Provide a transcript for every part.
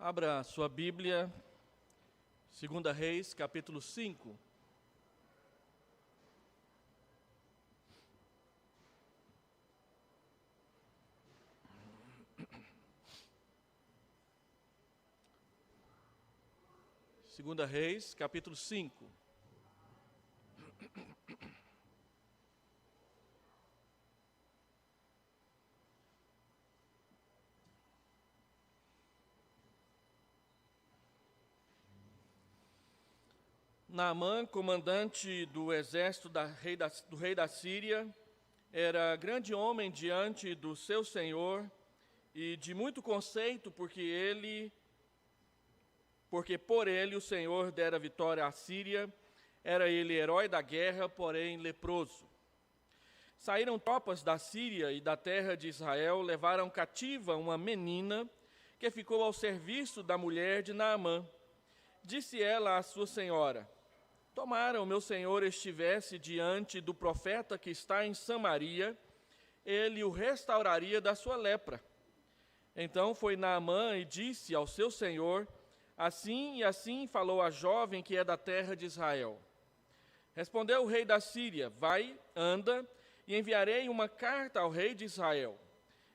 Abra sua Bíblia, 2 Reis, capítulo 5. Segunda Reis, capítulo 5. Naamã, comandante do exército do rei da Síria, era grande homem diante do seu senhor e de muito conceito, porque por ele o Senhor dera vitória à Síria. Era ele herói da guerra, porém leproso. Saíram tropas da Síria e da terra de Israel, levaram cativa uma menina que ficou ao serviço da mulher de Naamã. Disse ela à sua senhora: tomara o meu senhor estivesse diante do profeta que está em Samaria, ele o restauraria da sua lepra. Então foi Naamã e disse ao seu senhor: assim e assim falou a jovem que é da terra de Israel. Respondeu o rei da Síria: vai, anda, e enviarei uma carta ao rei de Israel.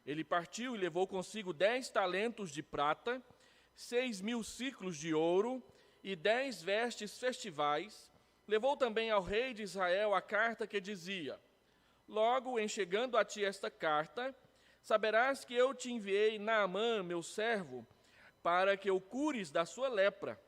Ele partiu e levou consigo 10 talentos de prata, 6.000 siclos de ouro e 10 vestes festivais. Levou também ao rei de Israel a carta que dizia: logo em chegando a ti esta carta, saberás que eu te enviei Naamã, meu servo, para que o cures da sua lepra.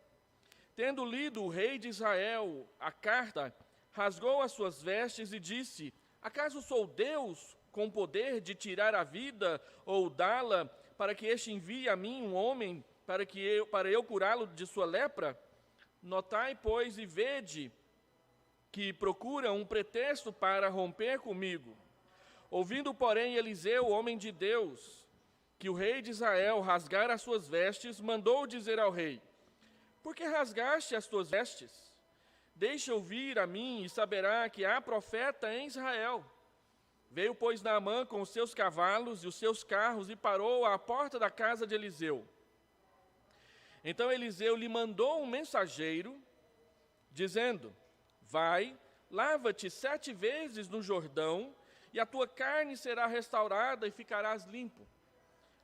Tendo lido o rei de Israel a carta, rasgou as suas vestes e disse: acaso sou Deus com poder de tirar a vida ou dá-la, para que este envie a mim um homem para eu curá-lo de sua lepra? Notai, pois, e vede que procura um pretexto para romper comigo. Ouvindo, porém, Eliseu, homem de Deus, que o rei de Israel rasgara as suas vestes, mandou dizer ao rei: por que rasgaste as tuas vestes? Deixa-o vir a mim e saberá que há profeta em Israel. Veio, pois, Naamã com os seus cavalos e os seus carros e parou à porta da casa de Eliseu. Então Eliseu lhe mandou um mensageiro, dizendo: vai, lava-te 7 vezes no Jordão, e a tua carne será restaurada e ficarás limpo.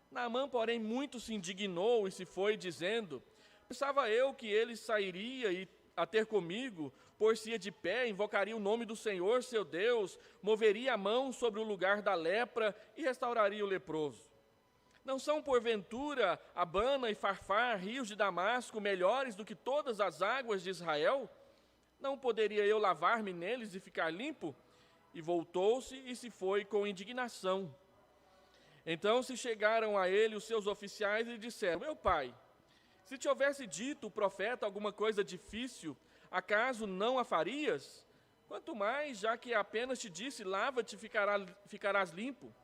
Naamã, porém, muito se indignou e se foi, dizendo: pensava eu que ele sairia a ter comigo, pôr-se-ia de pé, invocaria o nome do Senhor, seu Deus, moveria a mão sobre o lugar da lepra e restauraria o leproso. Não são, porventura, Abana e Farfar, rios de Damasco, melhores do que todas as águas de Israel? Não poderia eu lavar-me neles e ficar limpo? E voltou-se e se foi com indignação. Então se chegaram a ele os seus oficiais e disseram: meu pai, se te houvesse dito o profeta alguma coisa difícil, acaso não a farias? Quanto mais, já que apenas te disse: lava-te e ficarás limpo.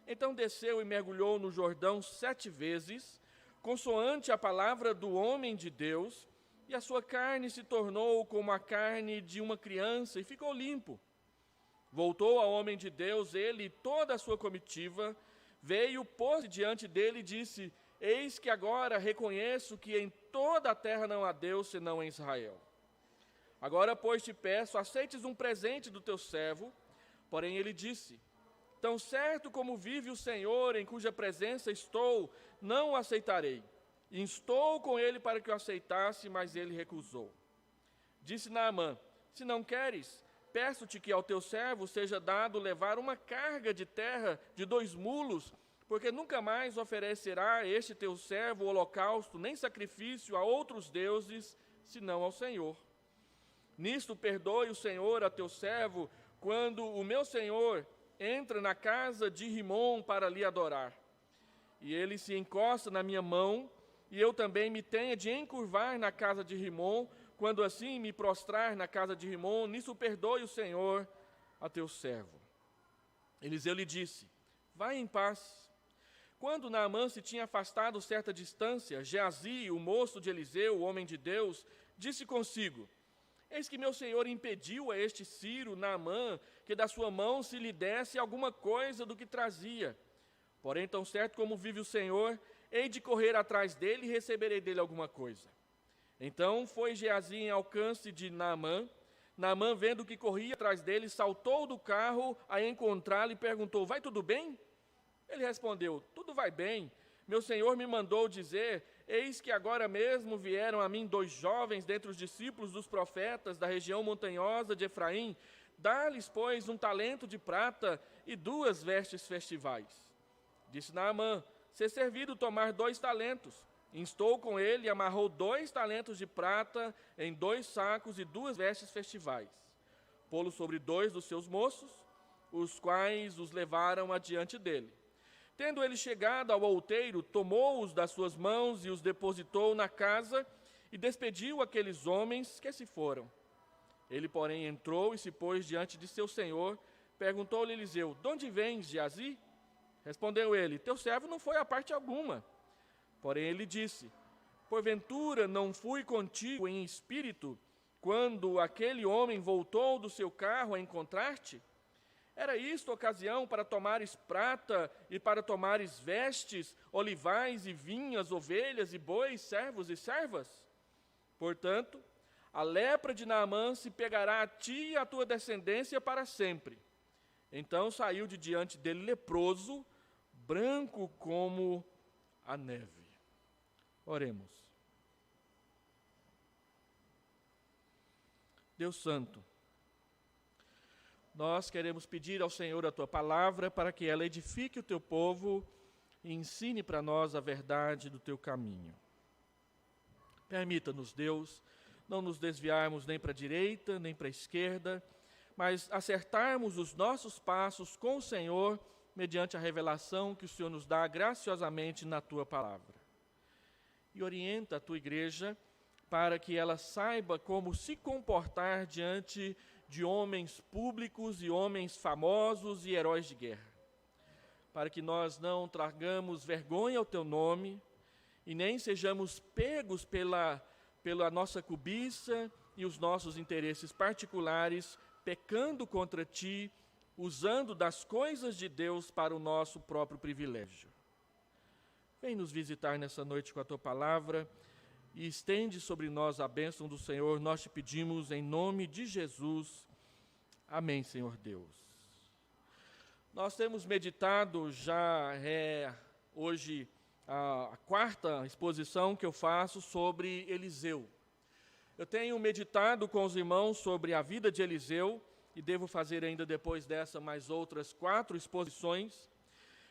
Então desceu e mergulhou no Jordão 7 vezes, consoante a palavra do homem de Deus, e a sua carne se tornou como a carne de uma criança, e ficou limpo. Voltou ao homem de Deus, ele e toda a sua comitiva, veio, pôs-se diante dele e disse: eis que agora reconheço que em toda a terra não há Deus senão em Israel. Agora, pois, te peço, aceites um presente do teu servo. Porém ele disse: tão certo como vive o Senhor, em cuja presença estou, não o aceitarei. Instou com ele para que o aceitasse, mas ele recusou. Disse Naamã: se não queres, peço-te que ao teu servo seja dado levar uma carga de terra de 2 mulos, porque nunca mais oferecerá este teu servo holocausto, nem sacrifício a outros deuses, senão ao Senhor. Nisto perdoe o Senhor a teu servo, quando o meu senhor entra na casa de Rimom para lhe adorar. E ele se encosta na minha mão, e eu também me tenha de encurvar na casa de Rimom, quando assim me prostrar na casa de Rimom, nisso perdoe o Senhor a teu servo. Eliseu lhe disse: vai em paz. Quando Naamã se tinha afastado certa distância, Geazi, o moço de Eliseu, o homem de Deus, disse consigo: eis que meu senhor impediu a este Ciro, Naamã, que da sua mão se lhe desse alguma coisa do que trazia. Porém, tão certo como vive o Senhor, hei de correr atrás dele e receberei dele alguma coisa. Então foi Geazi em alcance de Naamã. Naamã, vendo que corria atrás dele, saltou do carro a encontrá-lo e perguntou: vai tudo bem? Ele respondeu: tudo vai bem. Meu senhor me mandou dizer: eis que agora mesmo vieram a mim 2 jovens dentre os discípulos dos profetas da região montanhosa de Efraim. Dá-lhes, pois, 1 talento de prata e 2 vestes festivais. Disse Naamã: ser servido tomar 2 talentos. Instou com ele e amarrou 2 talentos de prata em 2 sacos e 2 vestes festivais. Pô-lo sobre 2 dos seus moços, os quais os levaram adiante dele. Tendo ele chegado ao outeiro, tomou-os das suas mãos e os depositou na casa e despediu aqueles homens que se foram. Ele, porém, entrou e se pôs diante de seu senhor. Perguntou-lhe Eliseu: de onde vens, Geazi? Respondeu ele: teu servo não foi a parte alguma. Porém ele disse: porventura não fui contigo em espírito, quando aquele homem voltou do seu carro a encontrar-te? Era isto ocasião para tomares prata e para tomares vestes, olivais e vinhas, ovelhas e bois, servos e servas? Portanto, a lepra de Naamã se pegará a ti e à tua descendência para sempre. Então saiu de diante dele leproso, branco como a neve. Oremos. Deus Santo, nós queremos pedir ao Senhor a Tua palavra para que ela edifique o Teu povo e ensine para nós a verdade do Teu caminho. Permita-nos, Deus, não nos desviarmos nem para a direita, nem para a esquerda, mas acertarmos os nossos passos com o Senhor mediante a revelação que o Senhor nos dá graciosamente na Tua palavra. E orienta a Tua igreja para que ela saiba como se comportar diante de homens públicos e homens famosos e heróis de guerra. Para que nós não tragamos vergonha ao Teu nome e nem sejamos pegos pela nossa cobiça e os nossos interesses particulares, pecando contra Ti, usando das coisas de Deus para o nosso próprio privilégio. Vem nos visitar nessa noite com a Tua palavra e estende sobre nós a bênção do Senhor. Nós te pedimos em nome de Jesus. Amém, Senhor Deus. Nós temos meditado já hoje a 4ª exposição que eu faço sobre Eliseu. Eu tenho meditado com os irmãos sobre a vida de Eliseu e devo fazer ainda depois dessa mais outras 4 exposições,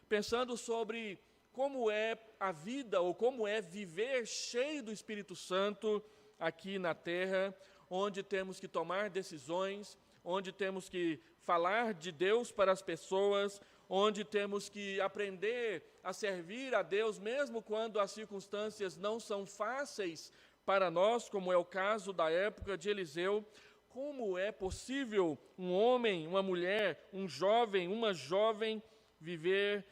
pensando sobre como é a vida ou como é viver cheio do Espírito Santo aqui na terra, onde temos que tomar decisões, onde temos que falar de Deus para as pessoas, onde temos que aprender a servir a Deus, mesmo quando as circunstâncias não são fáceis para nós, como é o caso da época de Eliseu. Como é possível um homem, uma mulher, um jovem, uma jovem viver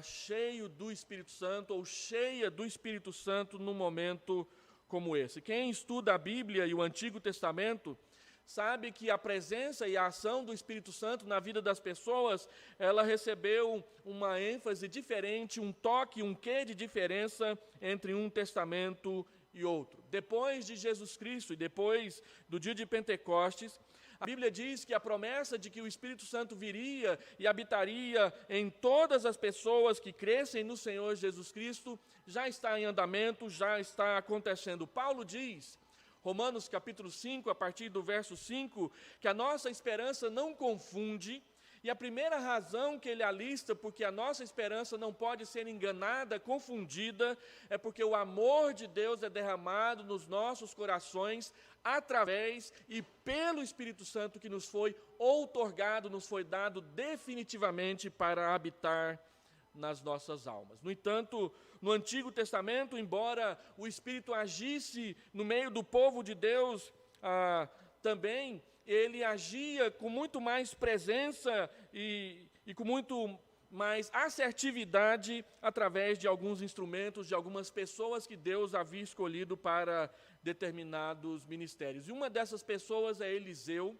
cheio do Espírito Santo ou cheia do Espírito Santo num momento como esse? Quem estuda a Bíblia e o Antigo Testamento sabe que a presença e a ação do Espírito Santo na vida das pessoas, ela recebeu uma ênfase diferente, um toque, um quê de diferença entre um testamento e outro. Depois de Jesus Cristo e depois do dia de Pentecostes, a Bíblia diz que a promessa de que o Espírito Santo viria e habitaria em todas as pessoas que crescem no Senhor Jesus Cristo já está em andamento, já está acontecendo. Paulo diz, Romanos capítulo 5, a partir do verso 5, que a nossa esperança não confunde, e a primeira razão que ele alista porque a nossa esperança não pode ser enganada, confundida, é porque o amor de Deus é derramado nos nossos corações através e pelo Espírito Santo que nos foi outorgado, nos foi dado definitivamente para habitar nas nossas almas. No entanto, no Antigo Testamento, embora o Espírito agisse no meio do povo de Deus, também ele agia com muito mais presença e com muito mais assertividade através de alguns instrumentos, de algumas pessoas que Deus havia escolhido para determinados ministérios. E uma dessas pessoas é Eliseu,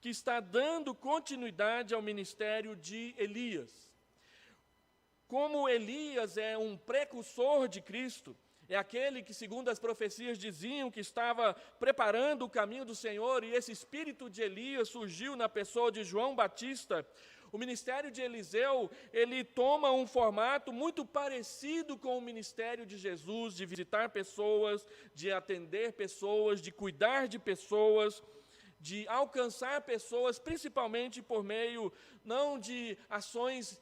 que está dando continuidade ao ministério de Elias. Como Elias é um precursor de Cristo, é aquele que, segundo as profecias diziam, que estava preparando o caminho do Senhor, e esse espírito de Elias surgiu na pessoa de João Batista. O ministério de Eliseu, ele toma um formato muito parecido com o ministério de Jesus, de visitar pessoas, de atender pessoas, de cuidar de pessoas, de alcançar pessoas, principalmente por meio, não de ações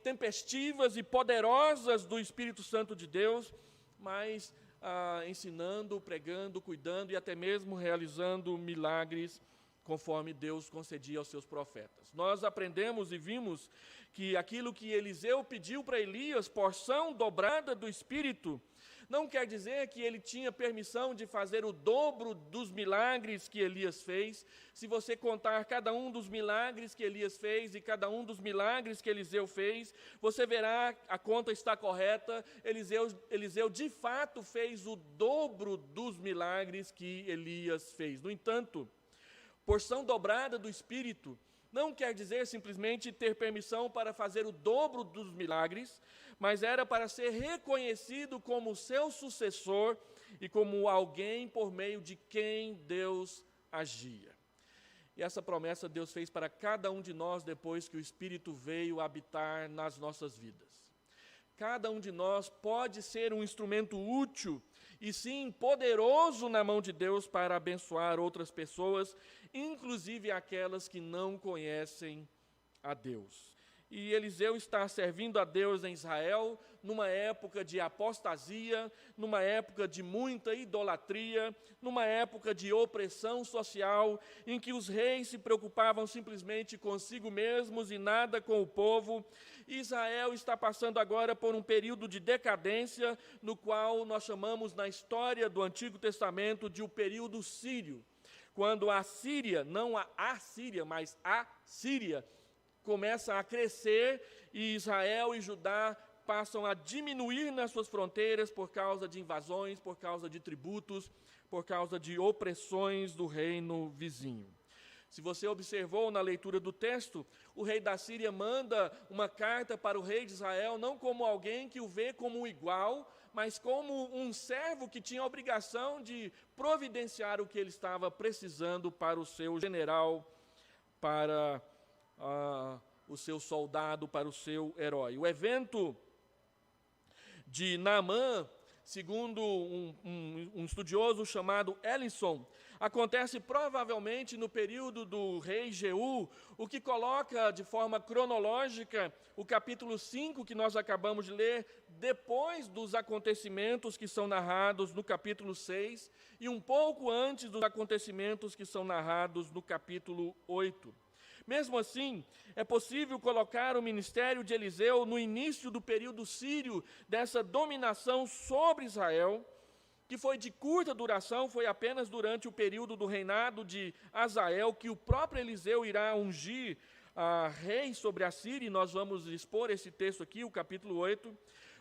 tempestivas e poderosas do Espírito Santo de Deus, mas ensinando, pregando, cuidando e até mesmo realizando milagres, conforme Deus concedia aos seus profetas. Nós aprendemos e vimos que aquilo que Eliseu pediu para Elias, porção dobrada do Espírito, não quer dizer que ele tinha permissão de fazer o dobro dos milagres que Elias fez. Se você contar cada um dos milagres que Elias fez e cada um dos milagres que Eliseu fez, você verá, a conta está correta, Eliseu de fato fez o dobro dos milagres que Elias fez. No entanto, porção dobrada do Espírito não quer dizer simplesmente ter permissão para fazer o dobro dos milagres, mas era para ser reconhecido como seu sucessor e como alguém por meio de quem Deus agia. E essa promessa Deus fez para cada um de nós depois que o Espírito veio habitar nas nossas vidas. Cada um de nós pode ser um instrumento útil e sim poderoso na mão de Deus para abençoar outras pessoas, inclusive aquelas que não conhecem a Deus. E Eliseu está servindo a Deus em Israel numa época de apostasia, numa época de muita idolatria, numa época de opressão social, em que os reis se preocupavam simplesmente consigo mesmos e nada com o povo. Israel está passando agora por um período de decadência, no qual nós chamamos na história do Antigo Testamento de o período sírio, quando a Síria, não a Assíria, mas a Síria, começa a crescer e Israel e Judá passam a diminuir nas suas fronteiras por causa de invasões, por causa de tributos, por causa de opressões do reino vizinho. Se você observou na leitura do texto, o rei da Síria manda uma carta para o rei de Israel, não como alguém que o vê como um igual, mas como um servo que tinha a obrigação de providenciar o que ele estava precisando para o seu general, para o seu soldado, para o seu herói. O evento de Naamã, segundo um estudioso chamado Ellison, acontece provavelmente no período do rei Jeú, o que coloca de forma cronológica o capítulo 5 que nós acabamos de ler, depois dos acontecimentos que são narrados no capítulo 6 e um pouco antes dos acontecimentos que são narrados no capítulo 8. Mesmo assim, é possível colocar o ministério de Eliseu no início do período sírio, dessa dominação sobre Israel, que foi de curta duração, foi apenas durante o período do reinado de Azael, que o próprio Eliseu irá ungir rei sobre a Síria, e nós vamos expor esse texto aqui, o capítulo 8.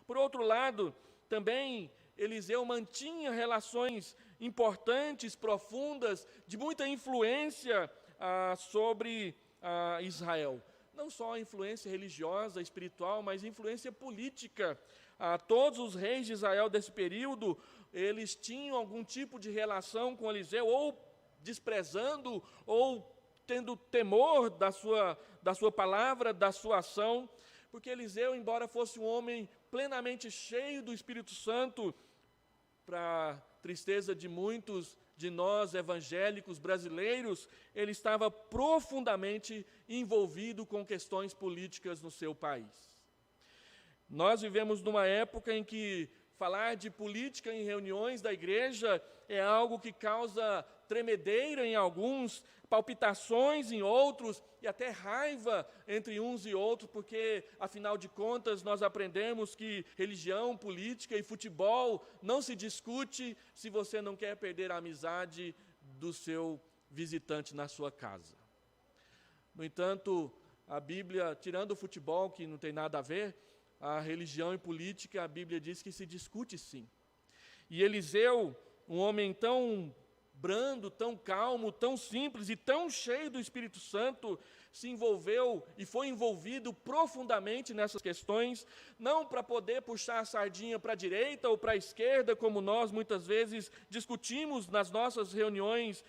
Por outro lado, também Eliseu mantinha relações importantes, profundas, de muita influência sobre Israel. Não só a influência religiosa, espiritual, mas influência política. Todos os reis de Israel desse período, eles tinham algum tipo de relação com Eliseu, ou desprezando, ou tendo temor da sua palavra, da sua ação, porque Eliseu, embora fosse um homem plenamente cheio do Espírito Santo, para tristeza de muitos de nós evangélicos brasileiros, ele estava profundamente envolvido com questões políticas no seu país. Nós vivemos numa época em que falar de política em reuniões da igreja é algo que causa tremedeira em alguns, palpitações em outros e até raiva entre uns e outros, porque, afinal de contas, nós aprendemos que religião, política e futebol não se discute se você não quer perder a amizade do seu visitante na sua casa. No entanto, a Bíblia, tirando o futebol, que não tem nada a ver, a religião e política, a Bíblia diz que se discute sim. E Eliseu, um homem tão brando, tão calmo, tão simples e tão cheio do Espírito Santo, se envolveu e foi envolvido profundamente nessas questões, não para poder puxar a sardinha para a direita ou para a esquerda, como nós muitas vezes discutimos nas nossas reuniões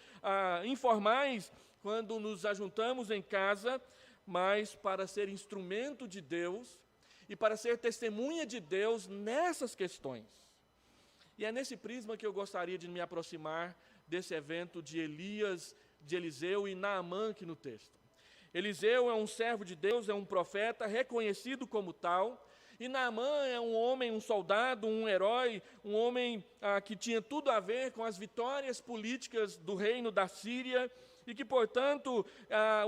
informais, quando nos ajuntamos em casa, mas para ser instrumento de Deus e para ser testemunha de Deus nessas questões. E é nesse prisma que eu gostaria de me aproximar desse evento de Elias, de Eliseu e Naamã aqui no texto. Eliseu é um servo de Deus, é um profeta reconhecido como tal, e Naamã é um homem, um soldado, um herói, um homem que tinha tudo a ver com as vitórias políticas do reino da Síria, e que, portanto,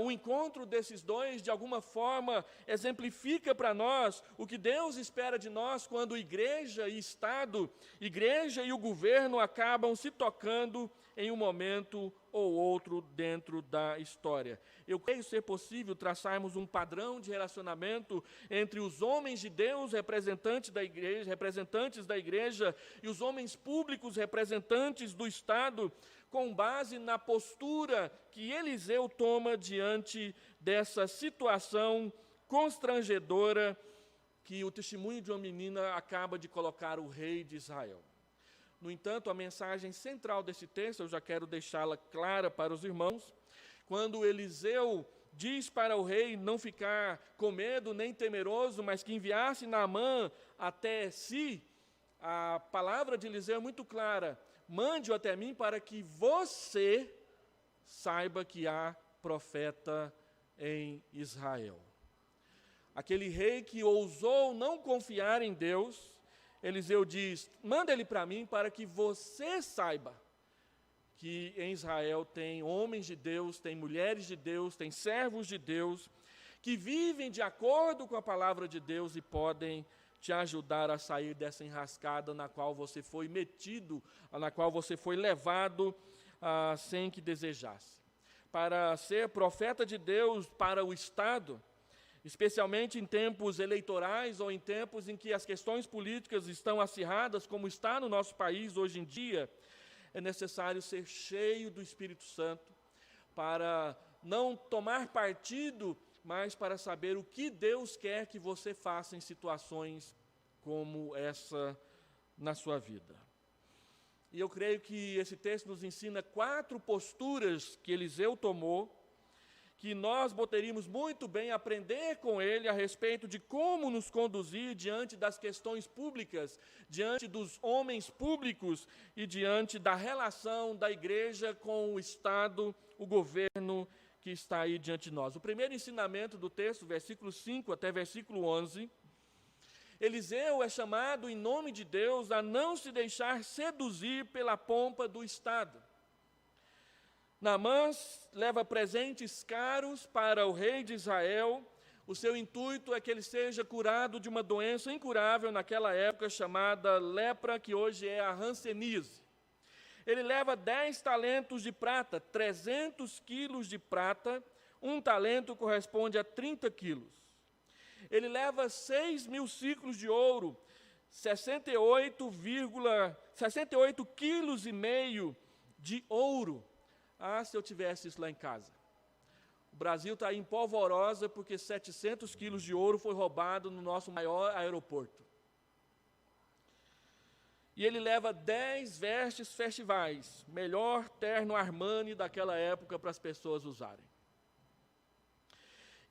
o encontro desses dois, de alguma forma, exemplifica para nós o que Deus espera de nós quando igreja e Estado, igreja e o governo acabam se tocando em um momento ou outro dentro da história. Eu creio ser possível traçarmos um padrão de relacionamento entre os homens de Deus, representantes da igreja, e os homens públicos, representantes do Estado, com base na postura que Eliseu toma diante dessa situação constrangedora que o testemunho de uma menina acaba de colocar o rei de Israel. No entanto, a mensagem central desse texto, eu já quero deixá-la clara para os irmãos, quando Eliseu diz para o rei não ficar com medo nem temeroso, mas que enviasse Naamã até si, a palavra de Eliseu é muito clara: mande-o até mim para que você saiba que há profeta em Israel. Aquele rei que ousou não confiar em Deus, Eliseu diz: manda ele para mim para que você saiba que em Israel tem homens de Deus, tem mulheres de Deus, tem servos de Deus, que vivem de acordo com a palavra de Deus e podem te ajudar a sair dessa enrascada na qual você foi metido, na qual você foi levado sem que desejasse. Para ser profeta de Deus para o Estado, especialmente em tempos eleitorais ou em tempos em que as questões políticas estão acirradas, como está no nosso país hoje em dia, é necessário ser cheio do Espírito Santo para não tomar partido, mas para saber o que Deus quer que você faça em situações como essa na sua vida. E eu creio que esse texto nos ensina 4 posturas que Eliseu tomou, que nós poderíamos muito bem aprender com ele a respeito de como nos conduzir diante das questões públicas, diante dos homens públicos e diante da relação da igreja com o Estado, o governo que está aí diante de nós. O primeiro ensinamento do texto, versículo 5 até versículo 11, Eliseu é chamado em nome de Deus a não se deixar seduzir pela pompa do Estado. Naamã leva presentes caros para o rei de Israel. O seu intuito é que ele seja curado de uma doença incurável naquela época chamada lepra, que hoje é a hanseníase. Ele leva 10 talentos de prata, 300 quilos de prata, um talento corresponde a 30 quilos. Ele leva 6.000 ciclos de ouro, 68 quilos e meio de ouro. Ah, se eu tivesse isso lá em casa. O Brasil está em polvorosa porque 700 quilos de ouro foi roubado no nosso maior aeroporto. E ele leva 10 vestes festivais, melhor terno Armani daquela época para as pessoas usarem.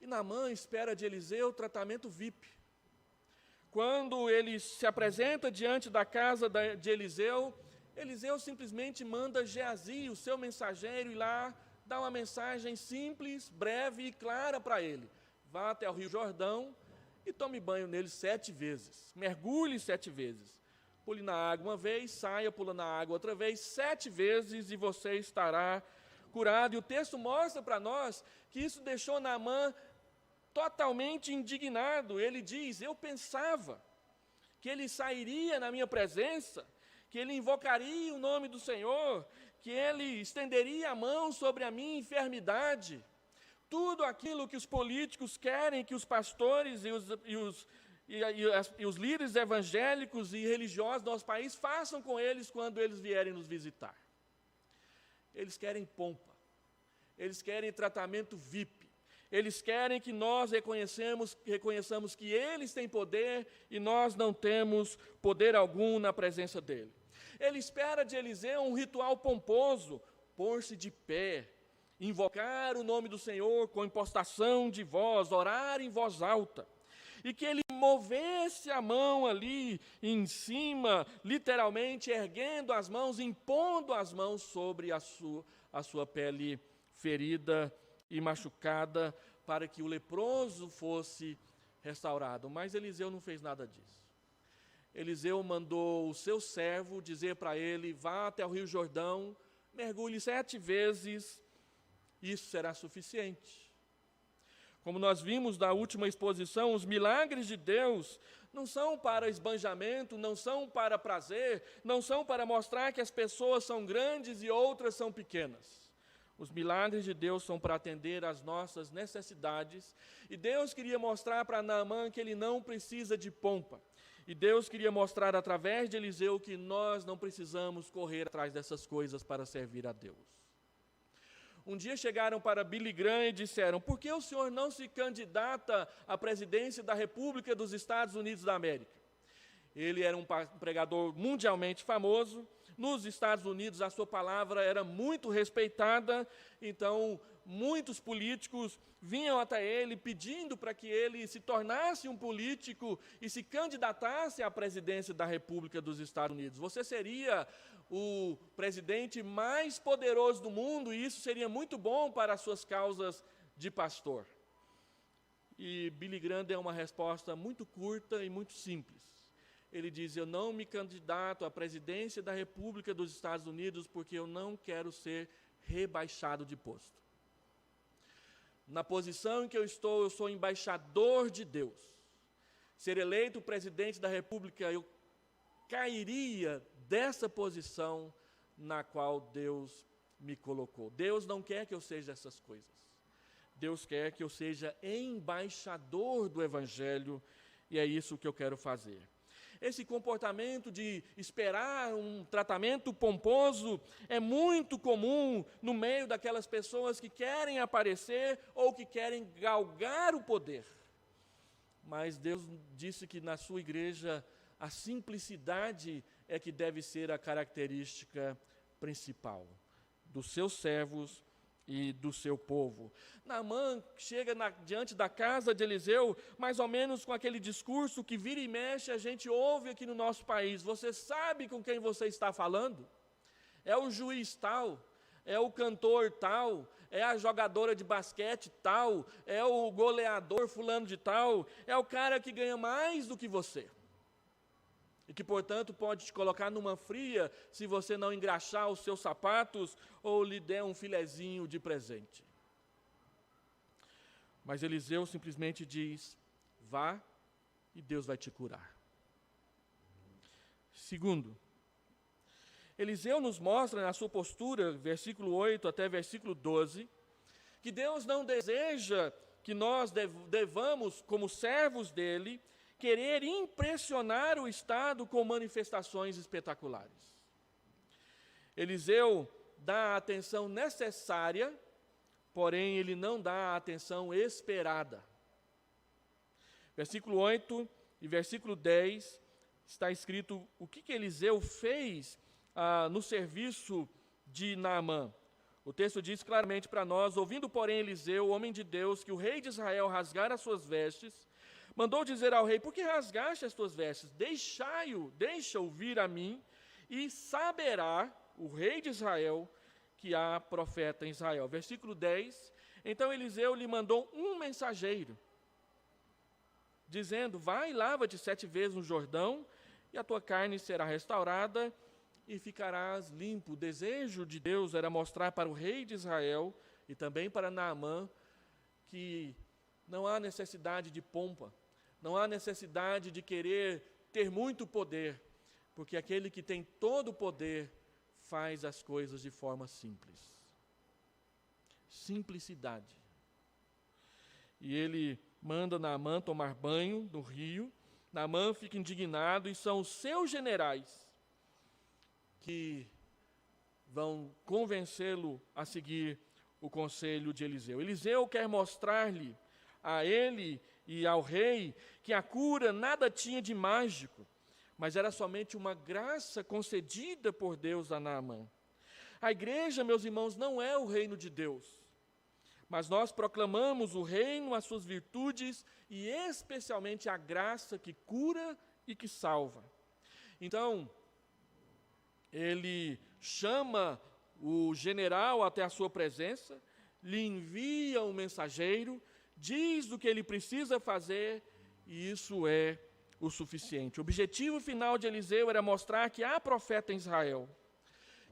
E Naamã espera de Eliseu tratamento VIP. Quando ele se apresenta diante da casa de Eliseu, Eliseu simplesmente manda Geazi, o seu mensageiro, ir lá dar uma mensagem simples, breve e clara para ele. Vá até o Rio Jordão e tome banho nele 7 vezes. Mergulhe 7 vezes. Pule na água uma vez, saia, pula na água outra vez, 7 vezes e você estará curado. E o texto mostra para nós que isso deixou Naamã totalmente indignado. Ele diz: eu pensava que ele sairia na minha presença, que ele invocaria o nome do Senhor, que ele estenderia a mão sobre a minha enfermidade. Tudo aquilo que os políticos querem que os pastores e os líderes evangélicos e religiosos do nosso país façam com eles quando eles vierem nos visitar. Eles querem pompa, eles querem tratamento VIP, eles querem que nós reconheçamos que eles têm poder e nós não temos poder algum na presença dele. Ele espera de Eliseu um ritual pomposo, pôr-se de pé, invocar o nome do Senhor com impostação de voz, orar em voz alta. E que ele movesse a mão ali em cima, literalmente erguendo as mãos, impondo as mãos sobre a sua pele ferida e machucada, para que o leproso fosse restaurado. Mas Eliseu não fez nada disso. Eliseu mandou o seu servo dizer para ele: vá até o Rio Jordão, mergulhe 7 vezes, isso será suficiente. Como nós vimos na última exposição, os milagres de Deus não são para esbanjamento, não são para prazer, não são para mostrar que as pessoas são grandes e outras são pequenas. Os milagres de Deus são para atender às nossas necessidades. E Deus queria mostrar para Naamã que ele não precisa de pompa. E Deus queria mostrar através de Eliseu que nós não precisamos correr atrás dessas coisas para servir a Deus. Um dia chegaram para Billy Graham e disseram: por que o senhor não se candidata à presidência da República dos Estados Unidos da América? Ele era um pregador mundialmente famoso. Nos Estados Unidos a sua palavra era muito respeitada, então muitos políticos vinham até ele pedindo para que ele se tornasse um político e se candidatasse à presidência da República dos Estados Unidos. Você seria o presidente mais poderoso do mundo e isso seria muito bom para as suas causas de pastor. E Billy Graham deu uma resposta muito curta e muito simples. Ele diz: eu não me candidato à presidência da República dos Estados Unidos porque eu não quero ser rebaixado de posto. Na posição em que eu sou embaixador de Deus. Ser eleito presidente da República, eu cairia dessa posição na qual Deus me colocou. Deus não quer que eu seja essas coisas. Deus quer que eu seja embaixador do Evangelho, e é isso que eu quero fazer. Esse comportamento de esperar um tratamento pomposo é muito comum no meio daquelas pessoas que querem aparecer ou que querem galgar o poder. Mas Deus disse que na sua igreja a simplicidade é que deve ser a característica principal dos seus servos e do seu povo. Naamã chega diante da casa de Eliseu, mais ou menos com aquele discurso que vira e mexe a gente ouve aqui no nosso país. Você sabe com quem você está falando? É o juiz tal, é o cantor tal, é a jogadora de basquete tal, é o goleador fulano de tal, é o cara que ganha mais do que você. E que, portanto, pode te colocar numa fria se você não engraxar os seus sapatos ou lhe der um filezinho de presente. Mas Eliseu simplesmente diz: vá e Deus vai te curar. Segundo, Eliseu nos mostra na sua postura, versículo 8 até versículo 12, que Deus não deseja que nós devamos, como servos dele, querer impressionar o Estado com manifestações espetaculares. Eliseu dá a atenção necessária, porém ele não dá a atenção esperada. Versículo 8 e versículo 10 está escrito o que Eliseu fez no serviço de Naamã. O texto diz claramente para nós: ouvindo, porém, Eliseu, homem de Deus, que o rei de Israel rasgara as suas vestes, mandou dizer ao rei: por que rasgaste as tuas vestes? Deixa-o vir a mim, e saberá o rei de Israel que há profeta em Israel. Versículo 10, então Eliseu lhe mandou um mensageiro, dizendo: vai e lava-te 7 vezes no Jordão, e a tua carne será restaurada, e ficarás limpo. O desejo de Deus era mostrar para o rei de Israel, e também para Naamã, que não há necessidade de pompa, não há necessidade de querer ter muito poder, porque aquele que tem todo o poder faz as coisas de forma simples. Simplicidade. E ele manda Naamã tomar banho no rio. Naamã fica indignado, e são os seus generais que vão convencê-lo a seguir o conselho de Eliseu. Eliseu quer mostrar-lhe a ele e ao rei que a cura nada tinha de mágico, mas era somente uma graça concedida por Deus a Naamã. A igreja, meus irmãos, não é o reino de Deus, mas nós proclamamos o reino, as suas virtudes e especialmente a graça que cura e que salva. Então, ele chama o general até a sua presença, lhe envia um mensageiro, diz o que ele precisa fazer, e isso é o suficiente. O objetivo final de Eliseu era mostrar que há profeta em Israel,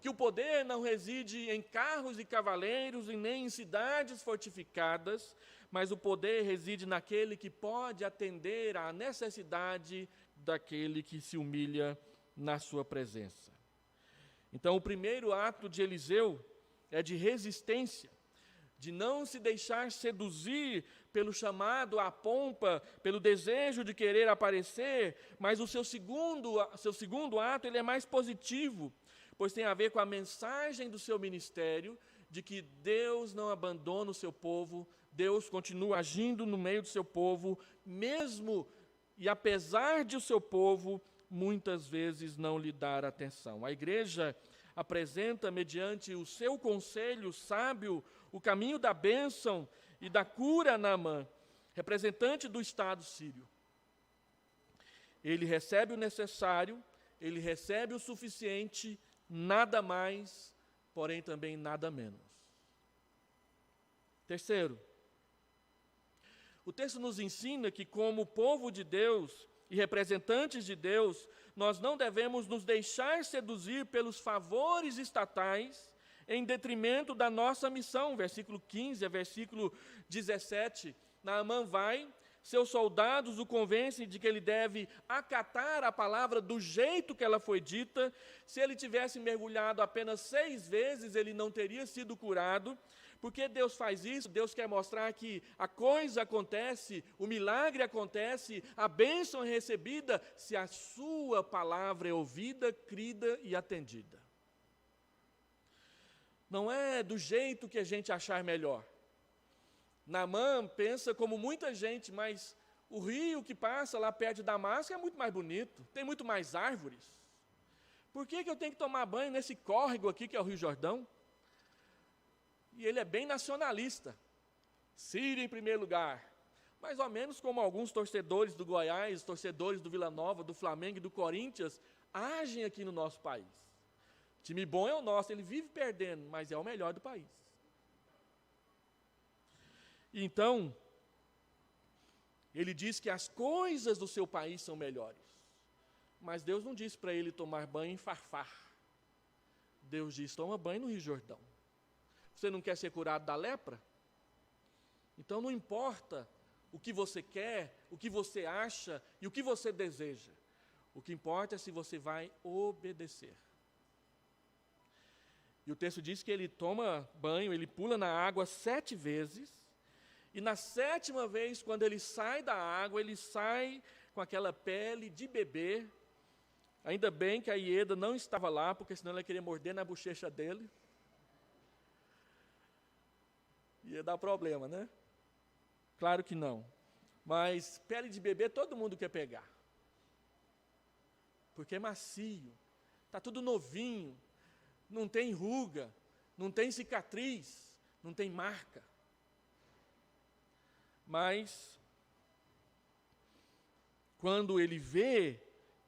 que o poder não reside em carros e cavaleiros e nem em cidades fortificadas, mas o poder reside naquele que pode atender à necessidade daquele que se humilha na sua presença. Então, o primeiro ato de Eliseu é de resistência, de não se deixar seduzir pelo chamado à pompa, pelo desejo de querer aparecer, mas o seu segundo ato ele é mais positivo, pois tem a ver com a mensagem do seu ministério, de que Deus não abandona o seu povo, Deus continua agindo no meio do seu povo, mesmo e apesar de o seu povo muitas vezes não lhe dar atenção. A igreja apresenta, mediante o seu conselho sábio, o caminho da bênção e da cura a Naamã, representante do Estado sírio. Ele recebe o necessário, ele recebe o suficiente, nada mais, porém também nada menos. Terceiro, o texto nos ensina que, como povo de Deus e representantes de Deus, nós não devemos nos deixar seduzir pelos favores estatais em detrimento da nossa missão. Versículo 15 a versículo 17. Naamã vai, seus soldados o convencem de que ele deve acatar a palavra do jeito que ela foi dita. Se ele tivesse mergulhado apenas 6 vezes, ele não teria sido curado. Por que Deus faz isso? Deus quer mostrar que a coisa acontece, o milagre acontece, a bênção é recebida, se a sua palavra é ouvida, crida e atendida. Não é do jeito que a gente achar melhor. Naamã pensa como muita gente, mas o rio que passa lá perto de Damasco é muito mais bonito, tem muito mais árvores. Por que eu tenho que tomar banho nesse córrego aqui que é o Rio Jordão? E ele é bem nacionalista. Síria em primeiro lugar. Mais ou menos como alguns torcedores do Goiás, torcedores do Vila Nova, do Flamengo e do Corinthians, agem aqui no nosso país. Time bom é o nosso, ele vive perdendo, mas é o melhor do país. Então, ele diz que as coisas do seu país são melhores. Mas Deus não disse para ele tomar banho em Farfar. Deus disse, toma banho no Rio Jordão. Você não quer ser curado da lepra? Então não importa o que você quer, o que você acha e o que você deseja. O que importa é se você vai obedecer. E o texto diz que ele toma banho, ele pula na água 7 vezes, e na 7ª vez, quando ele sai da água, ele sai com aquela pele de bebê. Ainda bem que a hiena não estava lá, porque senão ela ia querer morder na bochecha dele. Ia dar problema, né? Claro que não. Mas pele de bebê todo mundo quer pegar. Porque é macio, está tudo novinho, não tem ruga, não tem cicatriz, não tem marca. Mas, quando ele vê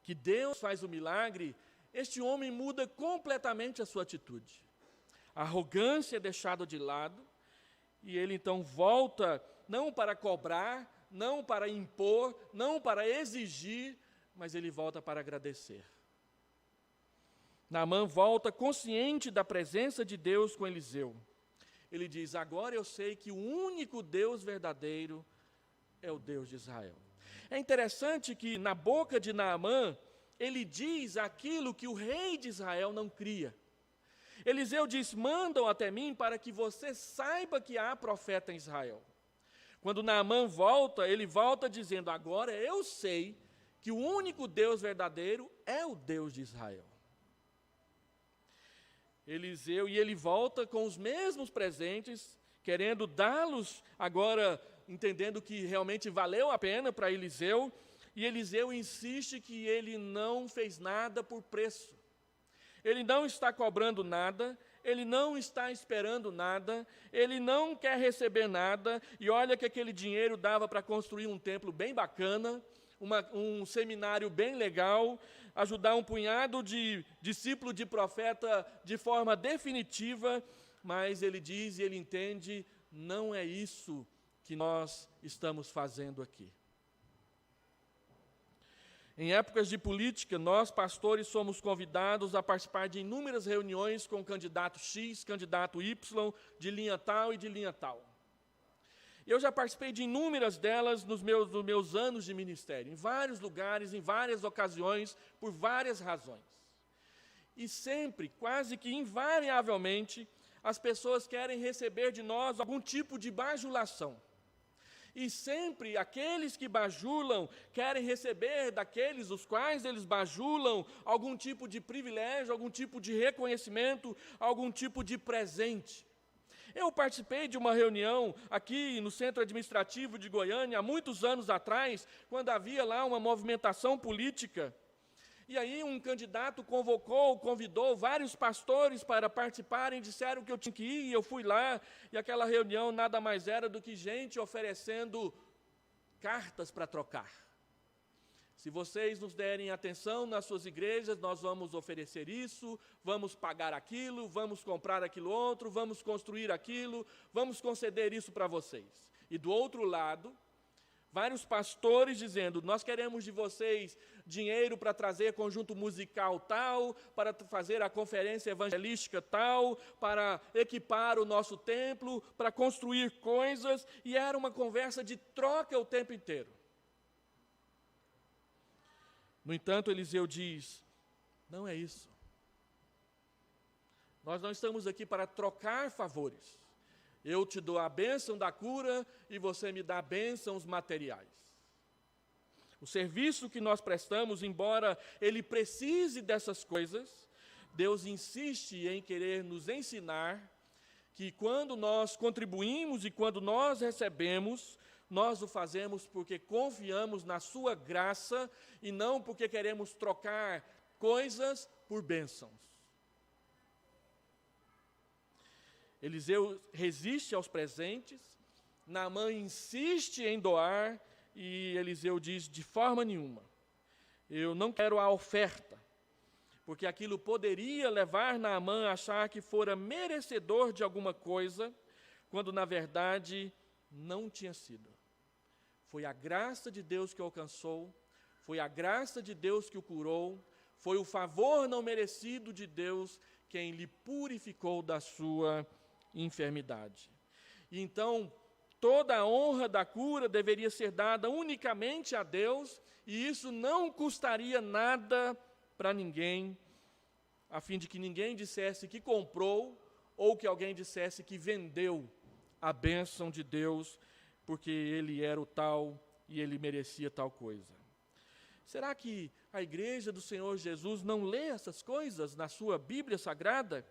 que Deus faz o milagre, este homem muda completamente a sua atitude. A arrogância é deixada de lado, e ele então volta, não para cobrar, não para impor, não para exigir, mas ele volta para agradecer. Naamã volta consciente da presença de Deus com Eliseu. Ele diz, agora eu sei que o único Deus verdadeiro é o Deus de Israel. É interessante que na boca de Naamã, ele diz aquilo que o rei de Israel não cria. Eliseu diz, mandam até mim para que você saiba que há profeta em Israel. Quando Naamã volta, ele volta dizendo, agora eu sei que o único Deus verdadeiro é o Deus de Israel. Eliseu, e ele volta com os mesmos presentes, querendo dá-los agora, entendendo que realmente valeu a pena para Eliseu, e Eliseu insiste que ele não fez nada por preço. Ele não está cobrando nada, ele não está esperando nada, ele não quer receber nada, e olha que aquele dinheiro dava para construir um templo bem bacana, um seminário bem legal, ajudar um punhado de discípulos de profeta de forma definitiva, mas ele diz e ele entende, não é isso que nós estamos fazendo aqui. Em épocas de política, nós, pastores, somos convidados a participar de inúmeras reuniões com candidato X, candidato Y, de linha tal e de linha tal. Eu já participei de inúmeras delas nos meus anos de ministério, em vários lugares, em várias ocasiões, por várias razões. E sempre, quase que invariavelmente, as pessoas querem receber de nós algum tipo de bajulação. E sempre aqueles que bajulam querem receber daqueles os quais eles bajulam algum tipo de privilégio, algum tipo de reconhecimento, algum tipo de presente. Eu participei de uma reunião aqui no Centro Administrativo de Goiânia, há muitos anos atrás, quando havia lá uma movimentação política. E aí um candidato convidou vários pastores para participarem, disseram que eu tinha que ir, e eu fui lá, e aquela reunião nada mais era do que gente oferecendo cartas para trocar. Se vocês nos derem atenção nas suas igrejas, nós vamos oferecer isso, vamos pagar aquilo, vamos comprar aquilo outro, vamos construir aquilo, vamos conceder isso para vocês. E do outro lado, vários pastores dizendo, nós queremos de vocês dinheiro para trazer conjunto musical tal, para fazer a conferência evangelística tal, para equipar o nosso templo, para construir coisas, e era uma conversa de troca o tempo inteiro. No entanto, Eliseu diz, não é isso. Nós não estamos aqui para trocar favores. Eu te dou a bênção da cura e você me dá bênçãos materiais. O serviço que nós prestamos, embora ele precise dessas coisas, Deus insiste em querer nos ensinar que quando nós contribuímos e quando nós recebemos, nós o fazemos porque confiamos na sua graça e não porque queremos trocar coisas por bênçãos. Eliseu resiste aos presentes, Naamã insiste em doar, e Eliseu diz, de forma nenhuma, eu não quero a oferta, porque aquilo poderia levar Naamã a achar que fora merecedor de alguma coisa, quando na verdade não tinha sido. Foi a graça de Deus que o alcançou, foi a graça de Deus que o curou, foi o favor não merecido de Deus quem lhe purificou da sua enfermidade. E então, toda a honra da cura deveria ser dada unicamente a Deus, e isso não custaria nada para ninguém, a fim de que ninguém dissesse que comprou, ou que alguém dissesse que vendeu a bênção de Deus, porque ele era o tal e ele merecia tal coisa. Será que a igreja do Senhor Jesus não lê essas coisas na sua Bíblia Sagrada?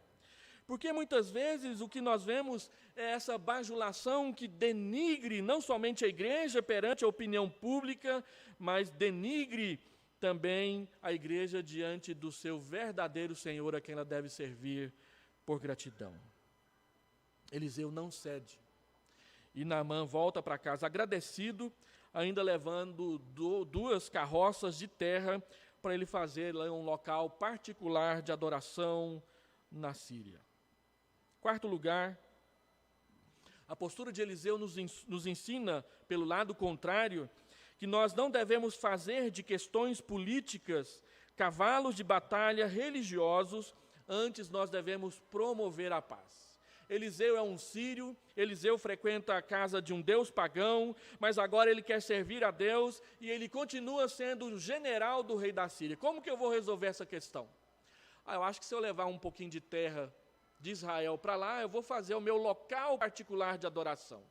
Porque muitas vezes o que nós vemos é essa bajulação que denigre não somente a igreja perante a opinião pública, mas denigre também a igreja diante do seu verdadeiro Senhor, a quem ela deve servir por gratidão. Eliseu não cede. E Naamã volta para casa agradecido, ainda levando 2 carroças de terra para ele fazer lá um local particular de adoração na Síria. Quarto lugar, a postura de Eliseu nos ensina, pelo lado contrário, que nós não devemos fazer de questões políticas cavalos de batalha religiosos, antes nós devemos promover a paz. Eliseu é um sírio, Eliseu frequenta a casa de um deus pagão, mas agora ele quer servir a Deus e ele continua sendo o general do rei da Síria. Como que eu vou resolver essa questão? Eu acho que se eu levar um pouquinho de terra de Israel para lá, eu vou fazer o meu local particular de adoração.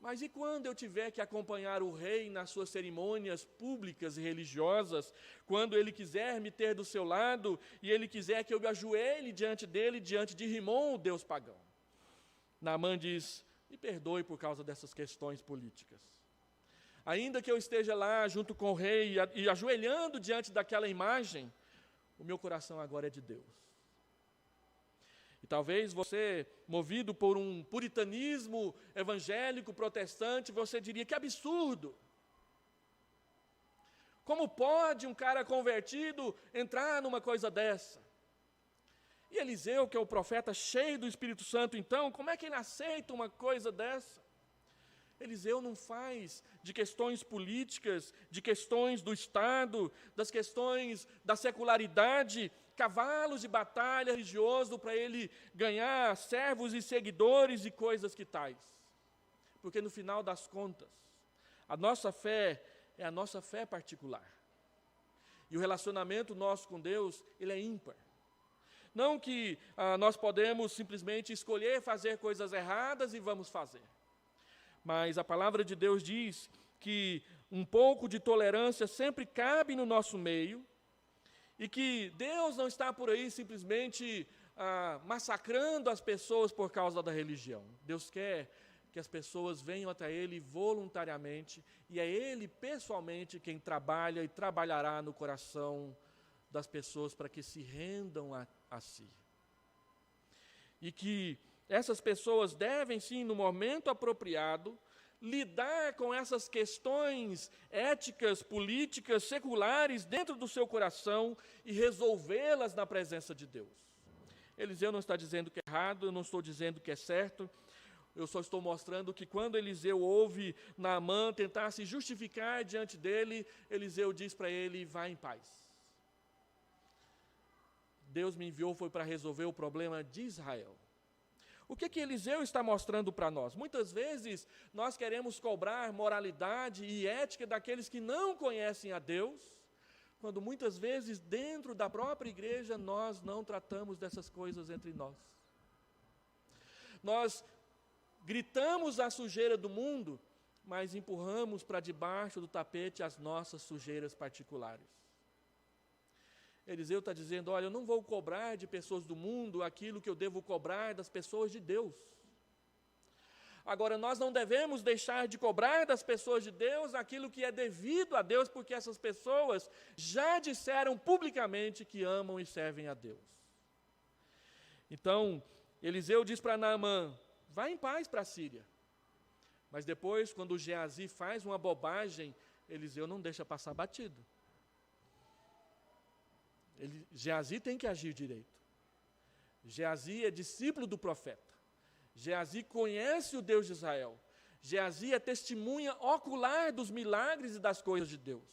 Mas e quando eu tiver que acompanhar o rei nas suas cerimônias públicas e religiosas, quando ele quiser me ter do seu lado e ele quiser que eu me ajoelhe diante dele, diante de Rimon, o deus pagão? Naamã diz: me perdoe por causa dessas questões políticas. Ainda que eu esteja lá junto com o rei e ajoelhando diante daquela imagem, o meu coração agora é de Deus. E talvez você, movido por um puritanismo evangélico protestante, você diria: que absurdo! Como pode um cara convertido entrar numa coisa dessa? E Eliseu, que é o profeta cheio do Espírito Santo, então, como é que ele aceita uma coisa dessa? Eliseu não faz de questões políticas, de questões do Estado, das questões da secularidade, cavalos de batalha religioso para ele ganhar servos e seguidores e coisas que tais. Porque no final das contas, a nossa fé é a nossa fé particular. E o relacionamento nosso com Deus, ele é ímpar. Não que nós podemos simplesmente escolher fazer coisas erradas e vamos fazer. Mas a palavra de Deus diz que um pouco de tolerância sempre cabe no nosso meio e que Deus não está por aí simplesmente massacrando as pessoas por causa da religião. Deus quer que as pessoas venham até Ele voluntariamente e é Ele pessoalmente quem trabalha e trabalhará no coração das pessoas para que se rendam a si. E que essas pessoas devem, sim, no momento apropriado, lidar com essas questões éticas, políticas, seculares dentro do seu coração e resolvê-las na presença de Deus. Eliseu não está dizendo que é errado, eu não estou dizendo que é certo, eu só estou mostrando que quando Eliseu ouve Naamã tentar se justificar diante dele, Eliseu diz para ele: vá em paz. Deus me enviou foi para resolver o problema de Israel. O que Eliseu está mostrando para nós? Muitas vezes nós queremos cobrar moralidade e ética daqueles que não conhecem a Deus, quando muitas vezes dentro da própria igreja nós não tratamos dessas coisas entre nós. Nós gritamos a sujeira do mundo, mas empurramos para debaixo do tapete as nossas sujeiras particulares. Eliseu está dizendo: olha, eu não vou cobrar de pessoas do mundo aquilo que eu devo cobrar das pessoas de Deus. Agora, nós não devemos deixar de cobrar das pessoas de Deus aquilo que é devido a Deus, porque essas pessoas já disseram publicamente que amam e servem a Deus. Então, Eliseu diz para Naamã: vá em paz para a Síria. Mas depois, quando Geazi faz uma bobagem, Eliseu não deixa passar batido. Geazi tem que agir direito. Geazi é discípulo do profeta. Geazi conhece o Deus de Israel. Geazi é testemunha ocular dos milagres e das coisas de Deus.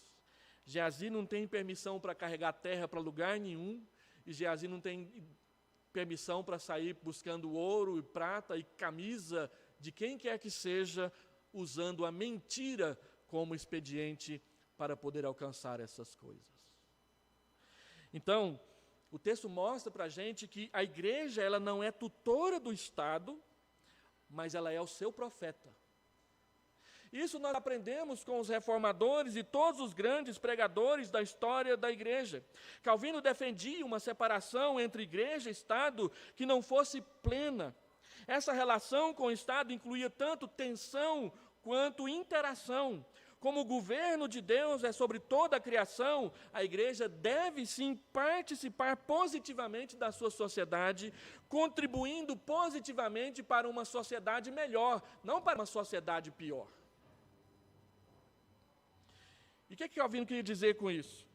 Geazi não tem permissão para carregar terra para lugar nenhum. E Geazi não tem permissão para sair buscando ouro e prata e camisa de quem quer que seja, usando a mentira como expediente para poder alcançar essas coisas. Então, o texto mostra para a gente que a igreja ela não é tutora do Estado, mas ela é o seu profeta. Isso nós aprendemos com os reformadores e todos os grandes pregadores da história da igreja. Calvino defendia uma separação entre igreja e Estado que não fosse plena. Essa relação com o Estado incluía tanto tensão quanto interação. Como o governo de Deus é sobre toda a criação, a igreja deve sim participar positivamente da sua sociedade, contribuindo positivamente para uma sociedade melhor, não para uma sociedade pior. E o que Calvino queria dizer com isso?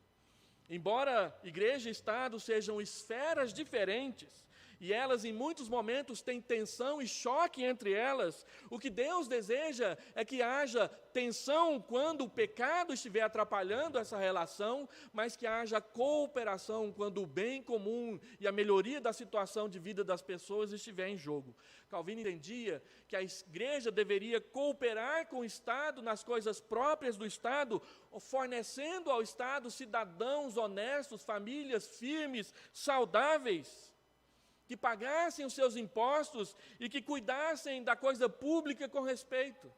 Embora igreja e Estado sejam esferas diferentes, e elas em muitos momentos têm tensão e choque entre elas, o que Deus deseja é que haja tensão quando o pecado estiver atrapalhando essa relação, mas que haja cooperação quando o bem comum e a melhoria da situação de vida das pessoas estiver em jogo. Calvino entendia que a igreja deveria cooperar com o Estado nas coisas próprias do Estado, fornecendo ao Estado cidadãos honestos, famílias firmes, saudáveis, que pagassem os seus impostos e que cuidassem da coisa pública com respeito.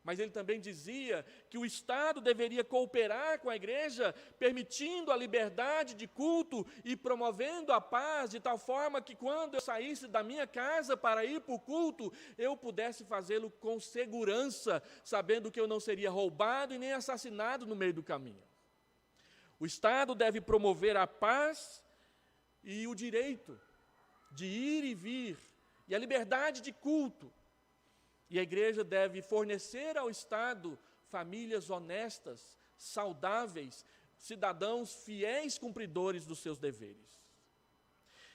Mas ele também dizia que o Estado deveria cooperar com a igreja, permitindo a liberdade de culto e promovendo a paz, de tal forma que quando eu saísse da minha casa para ir para o culto, eu pudesse fazê-lo com segurança, sabendo que eu não seria roubado e nem assassinado no meio do caminho. O Estado deve promover a paz e o direito de ir e vir, e a liberdade de culto. E a igreja deve fornecer ao Estado famílias honestas, saudáveis, cidadãos fiéis cumpridores dos seus deveres.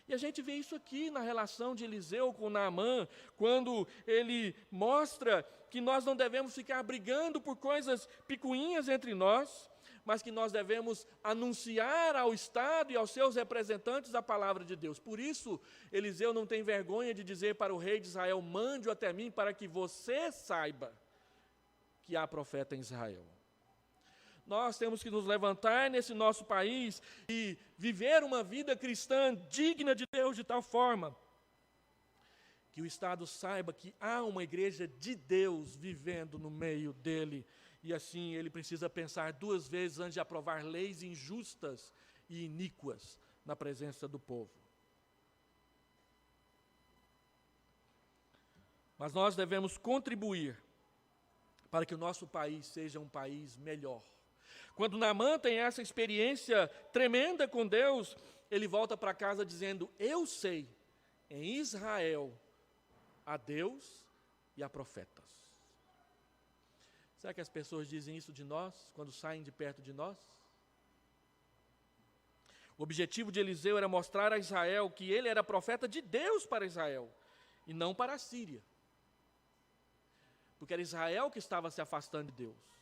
E a gente vê isso aqui na relação de Eliseu com Naamã, quando ele mostra que nós não devemos ficar brigando por coisas picuinhas entre nós, mas que nós devemos anunciar ao Estado e aos seus representantes a palavra de Deus. Por isso, Eliseu não tem vergonha de dizer para o rei de Israel: mande-o até mim para que você saiba que há profeta em Israel. Nós temos que nos levantar nesse nosso país e viver uma vida cristã digna de Deus de tal forma que o Estado saiba que há uma igreja de Deus vivendo no meio dele. E assim ele precisa pensar duas vezes antes de aprovar leis injustas e iníquas na presença do povo. Mas nós devemos contribuir para que o nosso país seja um país melhor. Quando Naamã tem essa experiência tremenda com Deus, ele volta para casa dizendo: eu sei, em Israel há Deus e há profetas. Será que as pessoas dizem isso de nós, quando saem de perto de nós? O objetivo de Eliseu era mostrar a Israel que ele era profeta de Deus para Israel, e não para a Síria. Porque era Israel que estava se afastando de Deus.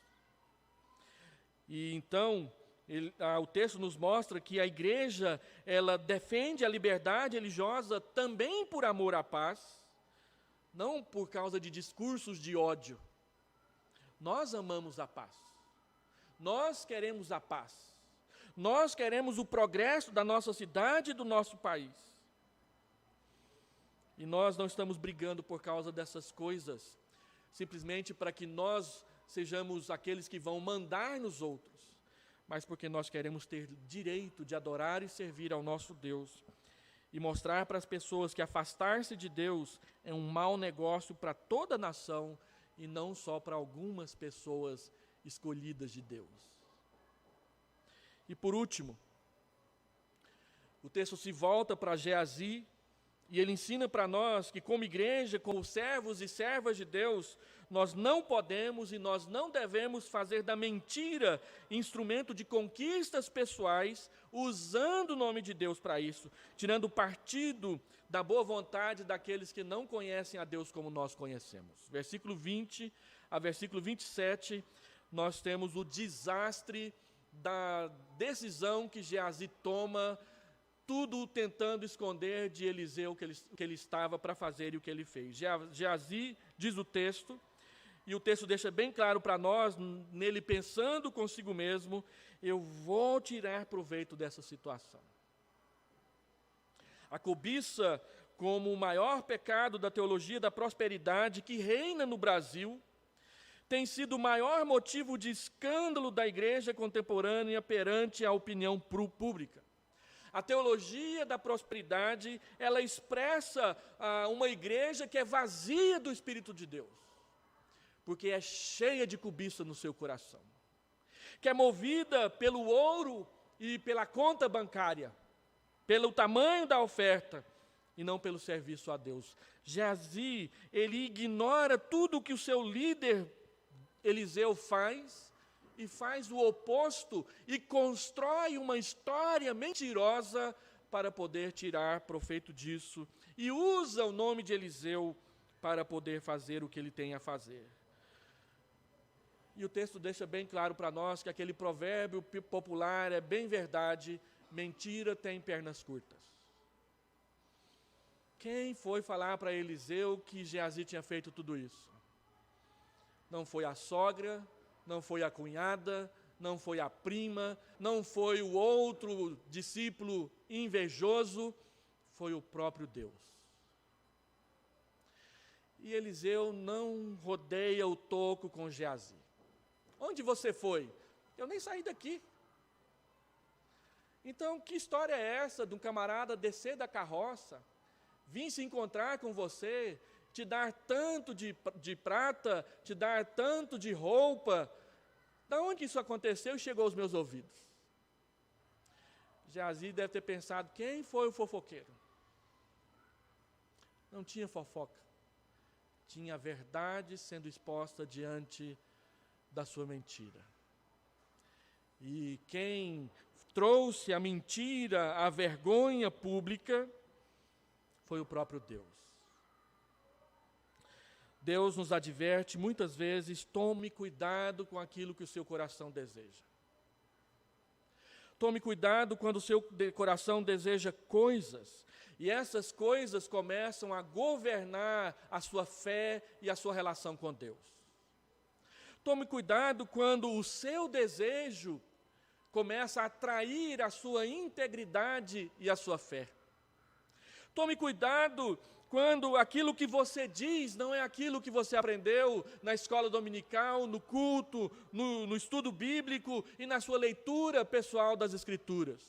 E então, o texto nos mostra que a igreja, ela defende a liberdade religiosa também por amor à paz, não por causa de discursos de ódio. Nós amamos a paz. Nós queremos a paz. Nós queremos o progresso da nossa cidade e do nosso país. E nós não estamos brigando por causa dessas coisas, simplesmente para que nós sejamos aqueles que vão mandar nos outros, mas porque nós queremos ter direito de adorar e servir ao nosso Deus e mostrar para as pessoas que afastar-se de Deus é um mau negócio para toda a nação e não só para algumas pessoas escolhidas de Deus. E por último, o texto se volta para Geazi e ele ensina para nós que como igreja, como servos e servas de Deus, nós não podemos e nós não devemos fazer da mentira instrumento de conquistas pessoais, usando o nome de Deus para isso, tirando partido da boa vontade daqueles que não conhecem a Deus como nós conhecemos. Versículo 20 a versículo 27, nós temos o desastre da decisão que Geazi toma, tudo tentando esconder de Eliseu o que ele estava para fazer e o que ele fez. Geazi, diz o texto, e o texto deixa bem claro para nós, nele pensando consigo mesmo: eu vou tirar proveito dessa situação. A cobiça, como o maior pecado da teologia da prosperidade que reina no Brasil, tem sido o maior motivo de escândalo da igreja contemporânea perante a opinião pública. A teologia da prosperidade, ela expressa uma igreja que é vazia do Espírito de Deus, porque é cheia de cobiça no seu coração, que é movida pelo ouro e pela conta bancária, pelo tamanho da oferta e não pelo serviço a Deus. Geazi, ele ignora tudo o que o seu líder Eliseu faz e faz o oposto e constrói uma história mentirosa para poder tirar proveito disso e usa o nome de Eliseu para poder fazer o que ele tem a fazer. E o texto deixa bem claro para nós que aquele provérbio popular é bem verdade: mentira tem pernas curtas. Quem foi falar para Eliseu que Geazi tinha feito tudo isso? Não foi a sogra, não foi a cunhada, não foi a prima, não foi o outro discípulo invejoso, foi o próprio Deus. E Eliseu não rodeia o toco com Geazi. Onde você foi? Eu nem saí daqui. Então, que história é essa de um camarada descer da carroça, vir se encontrar com você, te dar tanto de prata, te dar tanto de roupa? Da onde isso aconteceu e chegou aos meus ouvidos? Geazi deve ter pensado, quem foi o fofoqueiro? Não tinha fofoca. Tinha a verdade sendo exposta diante da sua mentira. E quem trouxe a mentira, a vergonha pública, foi o próprio Deus. Deus nos adverte muitas vezes, tome cuidado com aquilo que o seu coração deseja. Tome cuidado quando o seu coração deseja coisas, e essas coisas começam a governar a sua fé e a sua relação com Deus. Tome cuidado quando o seu desejo começa a atrair a sua integridade e a sua fé. Tome cuidado quando aquilo que você diz não é aquilo que você aprendeu na escola dominical, no culto, no estudo bíblico e na sua leitura pessoal das Escrituras.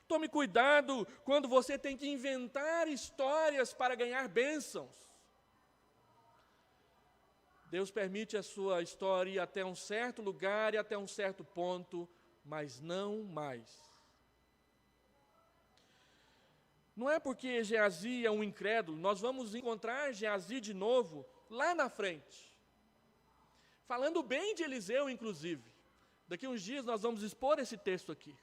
Tome cuidado quando você tem que inventar histórias para ganhar bênçãos. Deus permite a sua história ir até um certo lugar e até um certo ponto, mas não mais. Não é porque Geazi é um incrédulo, nós vamos encontrar Geazi de novo lá na frente. Falando bem de Eliseu, inclusive. Daqui a uns dias nós vamos expor esse texto aqui.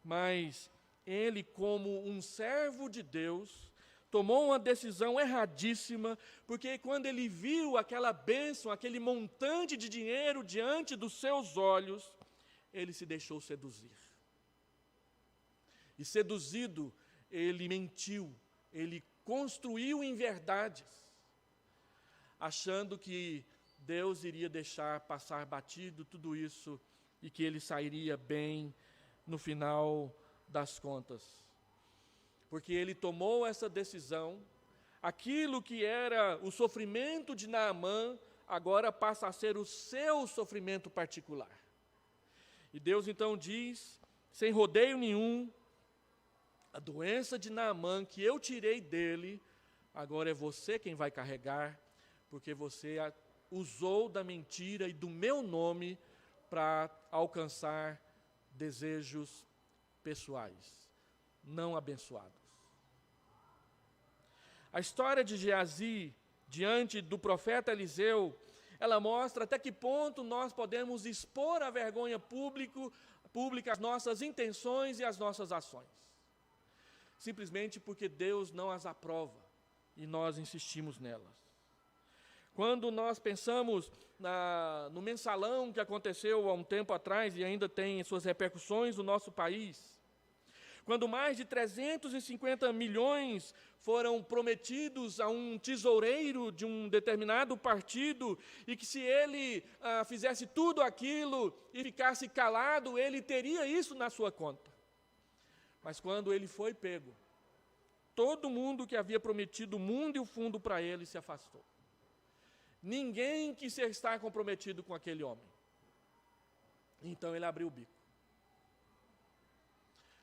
Mas ele, como um servo de Deus, tomou uma decisão erradíssima, porque quando ele viu aquela bênção, aquele montante de dinheiro diante dos seus olhos, ele se deixou seduzir. E seduzido, ele mentiu, ele construiu inverdades, achando que Deus iria deixar passar batido tudo isso e que ele sairia bem no final das contas. Porque ele tomou essa decisão, aquilo que era o sofrimento de Naamã, agora passa a ser o seu sofrimento particular. E Deus então diz, sem rodeio nenhum, a doença de Naamã que eu tirei dele, agora é você quem vai carregar, porque você usou da mentira e do meu nome para alcançar desejos pessoais, não abençoados. A história de Geazi, diante do profeta Eliseu, ela mostra até que ponto nós podemos expor à vergonha pública as nossas intenções e as nossas ações. Simplesmente porque Deus não as aprova e nós insistimos nelas. Quando nós pensamos no mensalão que aconteceu há um tempo atrás e ainda tem suas repercussões no nosso país, quando mais de 350 milhões foram prometidos a um tesoureiro de um determinado partido, e que se ele fizesse tudo aquilo e ficasse calado, ele teria isso na sua conta. Mas quando ele foi pego, todo mundo que havia prometido o mundo e o fundo para ele se afastou. Ninguém quis estar comprometido com aquele homem. Então ele abriu o bico.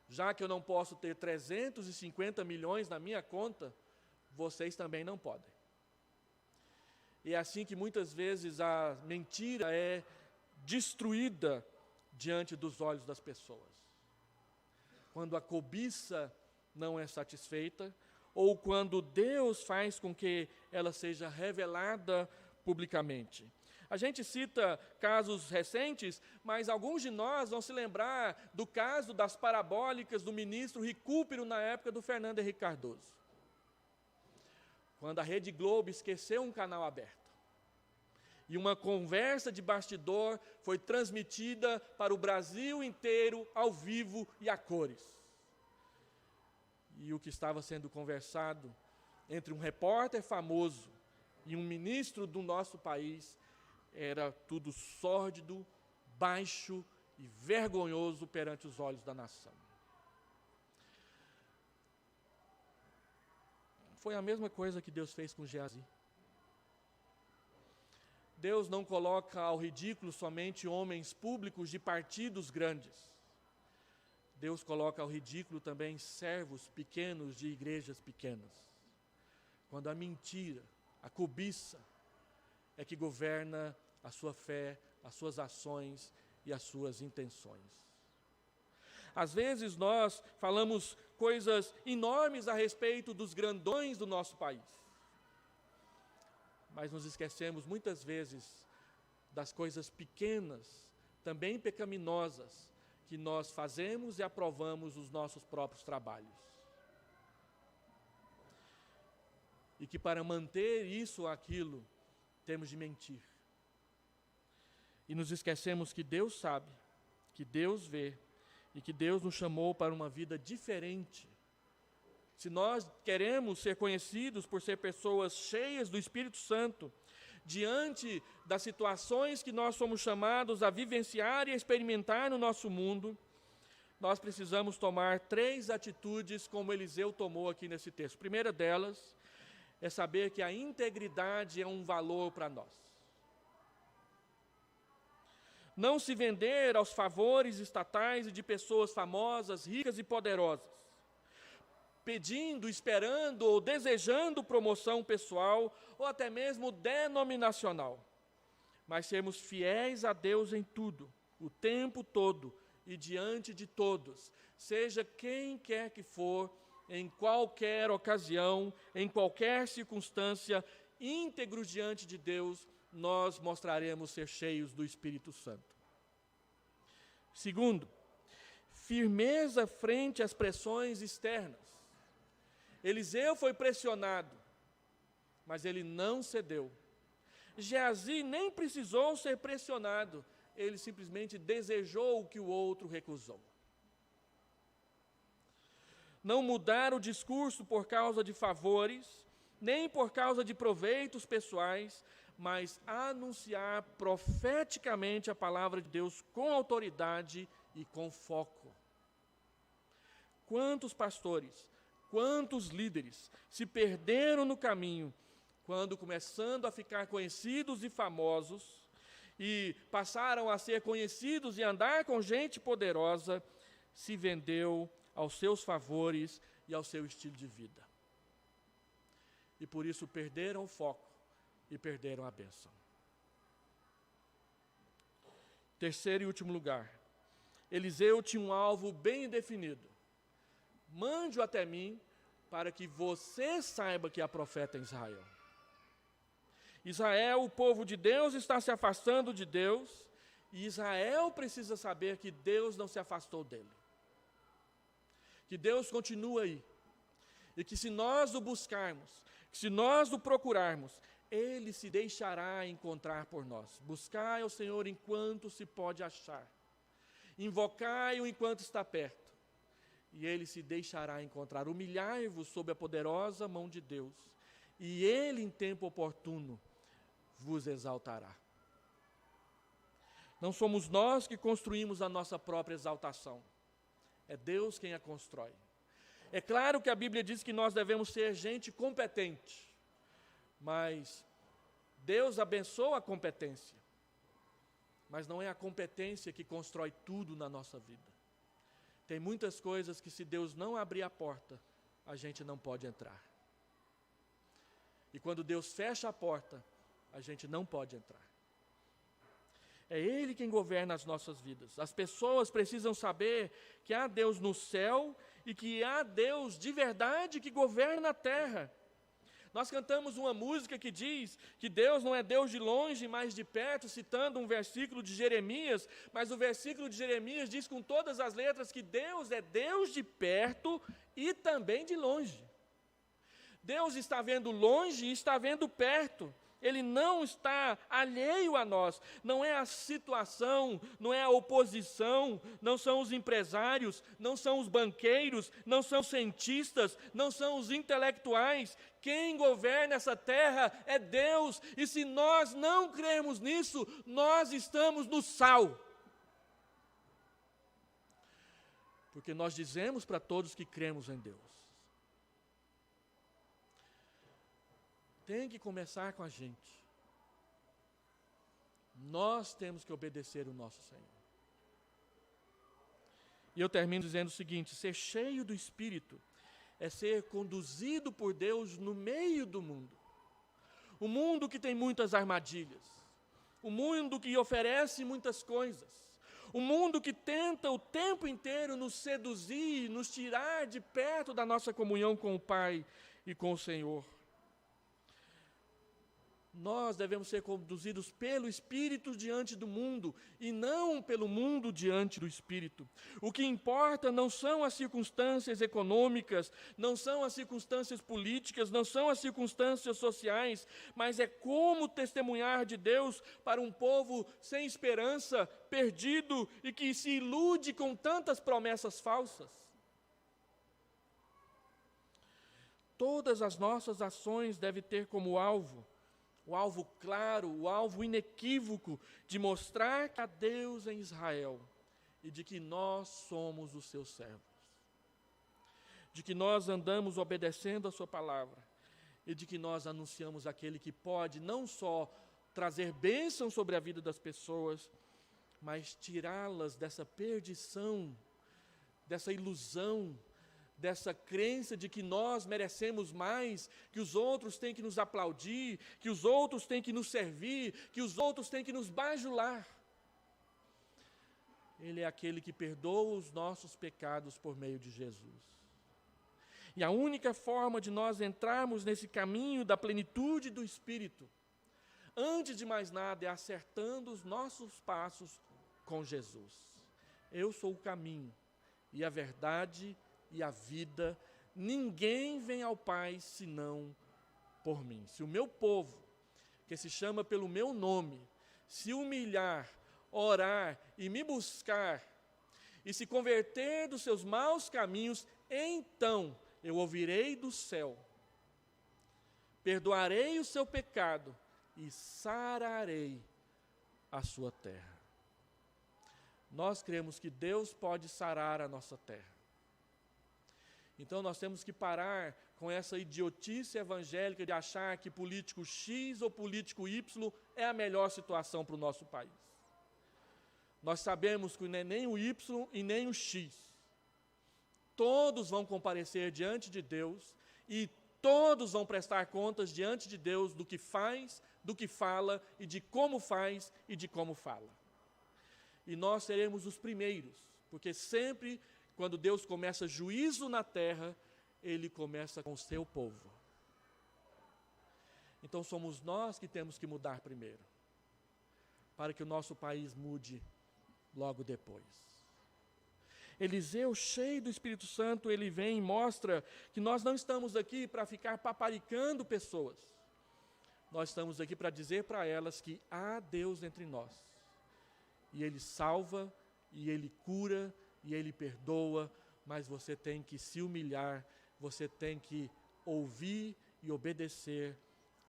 Já que eu não posso ter 350 milhões na minha conta, vocês também não podem. E é assim que muitas vezes a mentira é destruída diante dos olhos das pessoas. Quando a cobiça não é satisfeita, ou quando Deus faz com que ela seja revelada publicamente. A gente cita casos recentes, mas alguns de nós vão se lembrar do caso das parabólicas do ministro Recupero na época do Fernando Henrique Cardoso. Quando a Rede Globo esqueceu um canal aberto. E uma conversa de bastidor foi transmitida para o Brasil inteiro, ao vivo e a cores. E o que estava sendo conversado entre um repórter famoso e um ministro do nosso país era tudo sórdido, baixo e vergonhoso perante os olhos da nação. Foi a mesma coisa que Deus fez com Geazi. Deus não coloca ao ridículo somente homens públicos de partidos grandes. Deus coloca ao ridículo também servos pequenos de igrejas pequenas. Quando a mentira, a cobiça, é que governa a sua fé, as suas ações e as suas intenções. Às vezes nós falamos coisas enormes a respeito dos grandões do nosso país. Mas nos esquecemos muitas vezes das coisas pequenas, também pecaminosas, que nós fazemos e aprovamos os nossos próprios trabalhos. E que para manter isso ou aquilo, temos de mentir. E nos esquecemos que Deus sabe, que Deus vê, e que Deus nos chamou para uma vida diferente. Se nós queremos ser conhecidos por ser pessoas cheias do Espírito Santo, diante das situações que nós somos chamados a vivenciar e a experimentar no nosso mundo, nós precisamos tomar 3 atitudes como Eliseu tomou aqui nesse texto. A primeira delas é saber que a integridade é um valor para nós. Não se vender aos favores estatais e de pessoas famosas, ricas e poderosas, pedindo, esperando ou desejando promoção pessoal ou até mesmo denominacional, mas sermos fiéis a Deus em tudo, o tempo todo e diante de todos, seja quem quer que for, em qualquer ocasião, em qualquer circunstância, íntegros diante de Deus, nós mostraremos ser cheios do Espírito Santo. Segundo, firmeza frente às pressões externas. Eliseu foi pressionado, mas ele não cedeu. Geazi nem precisou ser pressionado, ele simplesmente desejou o que o outro recusou. Não mudar o discurso por causa de favores, nem por causa de proveitos pessoais, mas anunciar profeticamente a palavra de Deus com autoridade e com foco. Quantos pastores, quantos líderes se perderam no caminho, quando começando a ficar conhecidos e famosos, e passaram a ser conhecidos e andar com gente poderosa, se vendeu aos seus favores e ao seu estilo de vida. E por isso perderam o foco e perderam a bênção. Terceiro e último lugar, Eliseu tinha um alvo bem definido. Mande-o até mim, para que você saiba que há profeta em Israel. Israel, o povo de Deus, está se afastando de Deus, e Israel precisa saber que Deus não se afastou dele. Que Deus continua aí. E que se nós o buscarmos, que se nós o procurarmos, Ele se deixará encontrar por nós. Buscai ao Senhor enquanto se pode achar. Invocai-o enquanto está perto. E Ele se deixará encontrar. Humilhai-vos sob a poderosa mão de Deus. E Ele, em tempo oportuno, vos exaltará. Não somos nós que construímos a nossa própria exaltação. É Deus quem a constrói. É claro que a Bíblia diz que nós devemos ser gente competente. Mas Deus abençoa a competência. Mas não é a competência que constrói tudo na nossa vida. Tem muitas coisas que, se Deus não abrir a porta, a gente não pode entrar. E quando Deus fecha a porta, a gente não pode entrar. É Ele quem governa as nossas vidas. As pessoas precisam saber que há Deus no céu e que há Deus de verdade que governa a terra. Nós cantamos uma música que diz que Deus não é Deus de longe, mas de perto, citando um versículo de Jeremias, mas o versículo de Jeremias diz com todas as letras que Deus é Deus de perto e também de longe. Deus está vendo longe e está vendo perto. Ele não está alheio a nós, não é a situação, não é a oposição, não são os empresários, não são os banqueiros, não são os cientistas, não são os intelectuais. Quem governa essa terra é Deus, e se nós não cremos nisso, nós estamos no sal. Porque nós dizemos para todos que cremos em Deus. tem que começar com a gente. Nós temos que obedecer o nosso Senhor. E eu termino dizendo o seguinte: ser cheio do Espírito é ser conduzido por Deus no meio do mundo. O mundo que tem muitas armadilhas, o mundo que oferece muitas coisas, o mundo que tenta o tempo inteiro nos seduzir, nos tirar de perto da nossa comunhão com o Pai e com o Senhor. Nós devemos ser conduzidos pelo Espírito diante do mundo e não pelo mundo diante do Espírito. O que importa não são as circunstâncias econômicas, não são as circunstâncias políticas, não são as circunstâncias sociais, mas é como testemunhar de Deus para um povo sem esperança, perdido e que se ilude com tantas promessas falsas. Todas as nossas ações devem ter como alvo o alvo claro, o alvo inequívoco de mostrar a Deus em Israel e de que nós somos os seus servos, de que nós andamos obedecendo a sua palavra e de que nós anunciamos aquele que pode não só trazer bênção sobre a vida das pessoas, mas tirá-las dessa perdição, dessa ilusão, dessa crença de que nós merecemos mais, que os outros têm que nos aplaudir, que os outros têm que nos servir, que os outros têm que nos bajular. Ele é aquele que perdoa os nossos pecados por meio de Jesus. E a única forma de nós entrarmos nesse caminho da plenitude do Espírito, antes de mais nada, é acertando os nossos passos com Jesus. Eu sou o caminho e a verdade e a vida, ninguém vem ao Pai senão por mim. Se o meu povo, que se chama pelo meu nome, se humilhar, orar e me buscar, e se converter dos seus maus caminhos, então eu ouvirei do céu, perdoarei o seu pecado e sararei a sua terra. Nós cremos que Deus pode sarar a nossa terra. Então nós temos que parar com essa idiotice evangélica de achar que político X ou político Y é a melhor situação para o nosso país. Nós sabemos que não é nem o Y e nem o X. Todos vão comparecer diante de Deus e todos vão prestar contas diante de Deus do que faz, do que fala e de como faz e de como fala. E nós seremos os primeiros, porque sempre quando Deus começa juízo na terra, Ele começa com o seu povo. Então somos nós que temos que mudar primeiro, para que o nosso país mude logo depois. Eliseu, cheio do Espírito Santo, ele vem e mostra que nós não estamos aqui para ficar paparicando pessoas. Nós estamos aqui para dizer para elas que há Deus entre nós. E Ele salva, e Ele cura, e Ele perdoa, mas você tem que se humilhar, você tem que ouvir e obedecer